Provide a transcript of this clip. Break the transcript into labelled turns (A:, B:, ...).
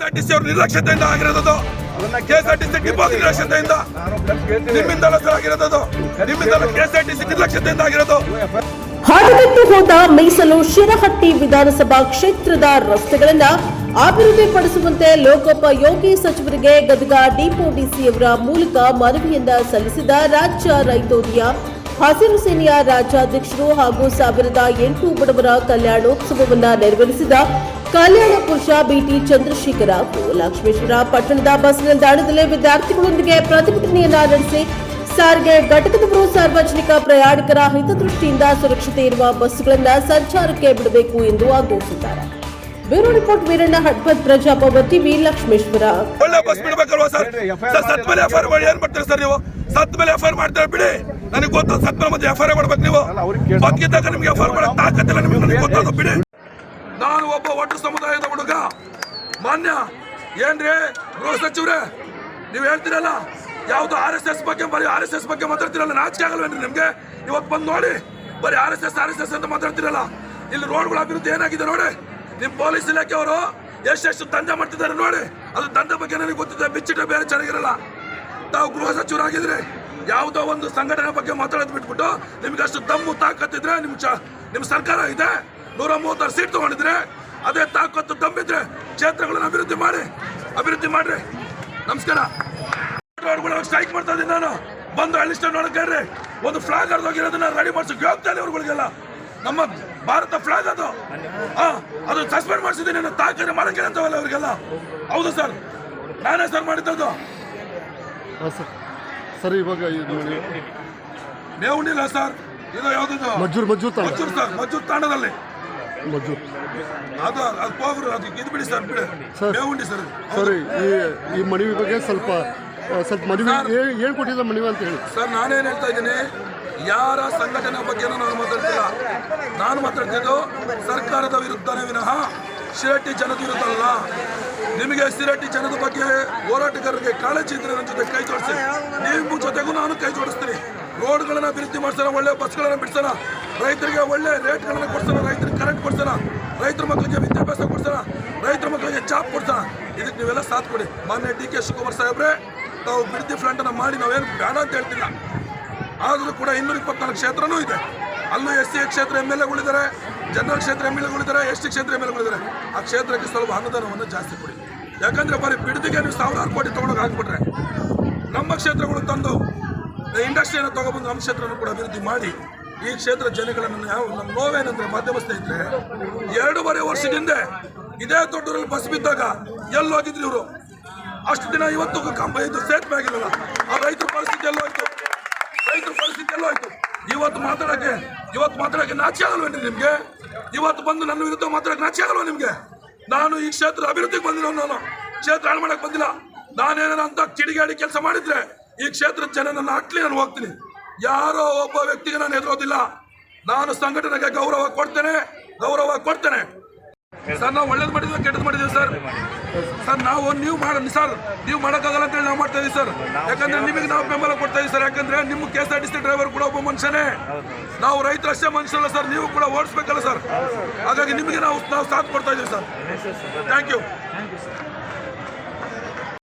A: KSRTC ಅವರು ನಿರ್ಲಕ್ಷ್ಯತೆಯಿಂದ ಆಗಿರೋದು. KSRTC depot ನಿರ್ಲಕ್ಷ್ಯತೆಯಿಂದ ನಿಮ್ಮಿಂದಲೇ sir ಆಗಿರೋದು. ನಿಮ್ಮಿಂದಲೇ ಕೆಎಸ್ಆರ್ಟಿಸಿ ನಿರ್ಲಕ್ಷ್ಯತೆಯಿಂದ ಆಗಿರೋದು.
B: ಹದಗೆಟ್ಟು ಹೋದ ಮೀಸಲು ಶಿರಹಟ್ಟಿ ವಿಧಾನಸಭಾ ಕ್ಷೇತ್ರದ ರಸ್ತೆಗಳನ್ನ ಅಭಿವೃದ್ಧಿಪಡಿಸುವಂತೆ ಲೋಕೋಪಯೋಗಿ ಸಚಿವರಿಗೆ ಗದಗ ಡಿಪೋ ಡಿಸಿಯವರ ಮೂಲಕ ಮನವಿಯನ್ನ ಸಲ್ಲಿಸಿದ ರಾಜ್ಯ ರೈತೋದಯ ಹಸಿರು ಸೇನೆಯ ರಾಜ್ಯಾಧ್ಯಕ್ಷರು ಹಾಗೂ 1008 ಬಡವರ ಕಲ್ಯಾಣೋತ್ಸವವನ್ನ ನೆರವೇರಿಸಿದ ಕಲ್ಯಾಣ ಪುರುಷ ಬಿಟಿ ಚಂದ್ರಶೇಖರ ಲಕ್ಷ್ಮೇಶ್ವರ ಪಟ್ಟಣದ ಬಸ್ ನಿಲ್ದಾಣದಲ್ಲಿ ವಿದ್ಯಾರ್ಥಿಗಳೊಂದಿಗೆ ಪ್ರತಿಭಟನೆಯನ್ನ ನಡೆಸಿ ಸಾರಿಗೆ ಘಟಕದವರು ಸಾರ್ವಜನಿಕ ಪ್ರಯಾಣಿಕರ ಹಿತದೃಷ್ಟಿಯಿಂದ ಸುರಕ್ಷತೆ ಇರುವ ಬಸ್ಗಳನ್ನು ಸಂಚಾರಕ್ಕೆ ಬಿಡಬೇಕು ಎಂದು ಆಗ್ರಹಿಸಿದ್ದಾರೆ. ಬ್ಯೂರೋ ರಿಪೋರ್ಟ್ ವೀರಣ್ಣ ಹಡ್ಪತ್, ಪ್ರಜಾಪ್ರಭುತ್ವ ಟಿವಿ, ಲಕ್ಷ್ಮೇಶ್ವರ.
A: ಒಳ್ಳೆ ಬಸ್ ಬಿಡಬೇಕಲ್ವಾ ಸರ್? ಸತ್ ಮೇಲೆ ಎಫ್ಐಆರ್ ಮಾಡಿ ಏನ್ ಮಾಡ್ತೀರಿ ಸರ್ ನೀವು? ಸತ್ ಮೇಲೆ ಎಫ್ಐಆರ್ ಮಾಡ್ತಾರೆ ಬಿಡಿ, ನನಗೆ ಗೊತ್ತ. ಸತ್ ಮೇಲೆ ಮತ್ತೆ ಎಫ್ಐಆರ್ ಮಾಡ್ಬೇಕು ನೀವು. ಬದುಕಿದ್ದಾಗ ನಿಮ್ಗೆ ಎಫ್ಐಆರ್ ಮಾಡಕ್ ತಾಕತ್ತಿಲ್ಲ ನಿಮ್ಗೆ, ನನಗೆ ಗೊತ್ತಾದ ಬಿಡಿ. ನಾನು ಒಬ್ಬ ಒಟ್ಟು ಸಮುದಾಯದ ಹುಡುಗ. ಮಾನ್ಯ ಏನ್ರಿ ಗೃಹ ಸಚಿವ್ರೆ, ನೀವು ಹೇಳ್ತೀರಲ್ಲ ಯಾವ್ದು RSS ಬಗ್ಗೆ, ಬರೀ RSS ಬಗ್ಗೆ ಮಾತಾಡ್ತಿರಲ್ಲ, ನಾಚಿಕೆ ಆಗಲ್ವೇನ್ರಿ ನಿಮ್ಗೆ? ಇವತ್ತು ಬಂದು ನೋಡಿ, ಬರೀ RSS ಅಂತ ಮಾತಾಡ್ತಿರಲ್ಲ. ಇಲ್ಲಿ ರೋಡ್ಗಳ ಅಭಿವೃದ್ಧಿ ಏನಾಗಿದೆ ನೋಡಿ. ನಿಮ್ ಪೊಲೀಸ್ ಇಲಾಖೆ ಅವರು ಎಷ್ಟು ದಂಧೆ ಮಾಡ್ತಿದ್ದಾರೆ ನೋಡಿ. ಅದು ದಂಧೆ ಬಗ್ಗೆ ನನಗೆ ಗೊತ್ತಿದೆ, ಬಿಚ್ಚಿಟ್ರೆ ಬೇರೆ ಚೆನ್ನಾಗಿರಲ್ಲ. ತಾವು ಗೃಹ ಸಚಿವರಾಗಿದ್ರೆ ಯಾವುದೋ ಒಂದು ಸಂಘಟನೆ ಬಗ್ಗೆ ಮಾತಾಡೋದು ಬಿಟ್ಬಿಟ್ಟು ನಿಮ್ಗೆ ಅಷ್ಟು ದಮ್ಮು ತಾಕತ್ತಿದ್ರೆ, ನಿಮ್ ಸರ್ಕಾರ ಇದೆ, 136 ಸೀಟ್ ತಗೊಂಡಿದ್ರೆ, ಅದೇ ತಾಕತ್ತು ದಮ್ಮಿದ್ರೆ ಕ್ಷೇತ್ರಗಳನ್ನ ಅಭಿವೃದ್ಧಿ ಮಾಡ್ರಿ. ನಮಸ್ಕಾರ. ಸ್ಟ್ರೈಕ್ ಮಾಡ್ತಾ ಇದ್ದೀನಿ ನಾನು. ಬಂದು ಅಲ್ಲಿಷ್ಟ ನೋಡಕ್ರಿ ಒಂದು ಫ್ಲಾಗ್ ಹರಿದೋಗಿರೋದನ್ನ ರೆಡಿ ಮಾಡ್ಸೋಕೆ ಹೋಗ್ತಾನೆ ಅವ್ರುಗಳಿಗೆಲ್ಲ. ನಮ್ಮ ಭಾರತ ಫ್ಲಾಗ್ ಅದು ಸಸ್ಪೆಂಡ್ ಮಾಡಿಸಿದ್ದೀನಿ, ತಾಕರೆ ಮಾಡಕ್ಕೆ ಅಂತವಲ್ಲ ಅವ್ರಿಗೆಲ್ಲ. ಹೌದು ಸರ್, ನಾನೇ ಸರ್ ಮಾಡಿದ್ದದು.
C: ಸರ್ ಇವಾಗ
A: ಮೇವುಂಡಿಲ್ಲ ಸರ್, ಇದು ಯಾವ್ದು ಮಜ್ಜೂರ್ ತಾಂಡದಲ್ಲಿ ಅದು ಹೋಗ್ರು, ಅದು ಇದು ಬಿಡಿ ಸರ್, ಬಿಡಿ ಮೇವುಂಡಿ ಸರ್.
C: ಸರಿ, ಈ ಮನವಿ ಬಗ್ಗೆ ಸ್ವಲ್ಪ ಮನವಿ ಹೇಳ್ಕೊಟ್ಟಿಲ್ಲ ಮನವಿ ಅಂತ ಹೇಳಿ
A: ಸರ್. ನಾನೇನು ಹೇಳ್ತಾ ಇದ್ದೀನಿ, ಯಾರ ಸಂಘಟನೆ ಬಗ್ಗೆ ನಾನು ಮಾತಾಡ್ತಿಲ್ಲ. ನಾನು ಮಾತಾಡ್ತಿದ್ದು ಸರ್ಕಾರದ ವಿರುದ್ಧನೇ ವಿನಃ ಶಿರಹಟ್ಟಿ ಜನದ ವಿರುದ್ಧ ಅಲ್ಲ. ನಿಮಗೆ ಶಿರಹಟ್ಟಿ ಜನದ ಬಗ್ಗೆ ಹೋರಾಟಗಾರರಿಗೆ ಕಾಳಜಿ ಇದ್ರೆ ನನ್ನ ಜೊತೆ ಕೈ ಜೋಡಿಸಿ, ನಿಮ್ಮ ಜೊತೆಗೂ ನಾನು ಕೈ ಜೋಡಿಸ್ತೀನಿ. ರೋಡ್ಗಳನ್ನ ಅಭಿವೃದ್ಧಿ ಮಾಡ್ಸೋಣ, ಒಳ್ಳೆ ಬಸ್ಗಳನ್ನ ಬಿಡಿಸೋಣ, ರೈತರಿಗೆ ಒಳ್ಳೆ ರೇಟ್ಗಳನ್ನ ಕೊಡ್ಸೋಣ, ರೈತರಿಗೆ ಕರೆಂಟ್ ಕೊಡ್ಸೋಣ, ರೈತರ ಮಕ್ಕಳಿಗೆ ವಿದ್ಯಾಭ್ಯಾಸ ಕೊಡ್ಸೋಣ, ರೈತರ ಮಕ್ಕಳಿಗೆ ಜಾಬ್ ಕೊಡ್ಸೋಣ. ಇದಕ್ಕೆ ನೀವೆಲ್ಲ ಸಾಥ್ ಕೊಡಿ. ಮಾನ್ಯ DK ಶಿವಕುಮಾರ್ ಸಾಹೇಬ್ರೆ, ತಾವು ಬಿಡದಿ ಫ್ರಂಟ್ ಅನ್ನ ಮಾಡಿ ನಾವೇನು ಬೇಡ ಅಂತ ಹೇಳ್ತಿಲ್ಲ. ಆದರೂ ಕೂಡ 224 ಕ್ಷೇತ್ರನೂ ಇದೆ. ಅಲ್ಲೂ SC ಕ್ಷೇತ್ರ MLAಗಳಿದ್ದಾರೆ, ಜನರಲ್ ಕ್ಷೇತ್ರ MLAಗಳಿದ್ದಾರೆ, ST ಕ್ಷೇತ್ರ MLAಗಳಿದ್ದಾರೆ. ಆ ಕ್ಷೇತ್ರಕ್ಕೆ ಸ್ವಲ್ಪ ಅನುದಾನವನ್ನು ಜಾಸ್ತಿ ಕೊಡಿ. ಯಾಕಂದ್ರೆ ಬರೀ ಬಿಡದಿಗೆ ನೀವು 1000 ಕೋಟಿ ತಗೊಂಡೋಗಿ ಹಾಕ್ಬಿಟ್ರೆ, ನಮ್ಮ ಕ್ಷೇತ್ರಗಳು ತಂದು ಇಂಡಸ್ಟ್ರಿಯನ್ನು ತಗೊಬಂದು ನಮ್ಮ ಕ್ಷೇತ್ರನೂ ಕೂಡ ಅಭಿವೃದ್ಧಿ ಮಾಡಿ ಈ ಕ್ಷೇತ್ರ ಜನಗಳನ್ನು ನಮ್ಮ ನೋವೇನಂದ್ರೆ ಮಾಧ್ಯಮ ಸ್ನೇಹಿತರೆ, 2.5 ವರ್ಷದಿಂದ ಇದೇ ದೊಡ್ಡೂರಲ್ಲಿ ಬಸ್ ಬಿದ್ದಾಗ ಎಲ್ಲೋಗಿದ್ರು ಇವರು. ಅಷ್ಟು ದಿನ ಇವತ್ತು ಇದು ಸೇತುವೆ ಆಗಿಲ್ಲ. ಆ ರೈತರ ಪರಿಸ್ಥಿತಿ ಎಲ್ಲೋಯ್ತು, ಇವತ್ತು ಮಾತಾಡಕ್ಕೆ ನಾಚಿ ಆಗಲ್ವೇನ್ರಿ ನಿಮ್ಗೆ? ಇವತ್ತು ಬಂದು ನನ್ನ ವಿರುದ್ಧ ಮಾತಾಡಕ್ಕೆ ನಾಚಿ ಆಗಲ್ವ ನಿಮ್ಗೆ? ನಾನು ಈ ಕ್ಷೇತ್ರ ಅಭಿವೃದ್ಧಿಗೆ ಬಂದಿರೋ, ನಾನು ಕ್ಷೇತ್ರ ಹಾಳು ಮಾಡಕ್ ಬಂದಿಲ್ಲ. ನಾನೇನ ಅಂತ ಕಿಡಿಗಾಡಿ ಕೆಲಸ ಮಾಡಿದ್ರೆ ಈ ಕ್ಷೇತ್ರದ ಜನ ನನ್ನ ಅಟ್ಲಿ ನಾನು ಹೋಗ್ತೀನಿ. ಯಾರೋ ಒಬ್ಬ ವ್ಯಕ್ತಿಗೆ ನಾನು ಎದುರೋದಿಲ್ಲ. ನಾನು ಸಂಘಟನೆಗೆ ಗೌರವ ಕೊಡ್ತೇನೆ. ಸರ್, ನಾವು ಒಳ್ಳೇದು ಮಾಡಿದ್ವಿ, ಕೆಟ್ಟದ್ದು ಮಾಡಿದೀವಿ ಸರ್. ನೀವು ಮಾಡೋಕ್ಕಾಗಲ್ಲ ಅಂತೇಳಿ ನಾವು ಮಾಡ್ತಾ ಇದೀವಿ ಸರ್. ಯಾಕಂದ್ರೆ ನಿಮಗೆ ನಾವು ಬೆಂಬಲ ಕೊಡ್ತಾ ಇದೀವಿ ಸರ್. ಯಾಕಂದ್ರೆ ನಿಮ್ಮ KSRTC ಡ್ರೈವರ್ ಕೂಡ ಒಬ್ಬ ಮನುಷ್ಯನೇ. ನಾವು ರೈತರಷ್ಟೇ ಮನುಷ್ಯರಲ್ಲ ಸರ್, ನೀವು ಕೂಡ ಓಡಿಸ್ಬೇಕಲ್ಲ ಸರ್. ಹಾಗಾಗಿ ನಿಮಗೆ ನಾವು ಸಾಥ್ ಕೊಡ್ತಾ ಇದೀವಿ ಸರ್. Thank you.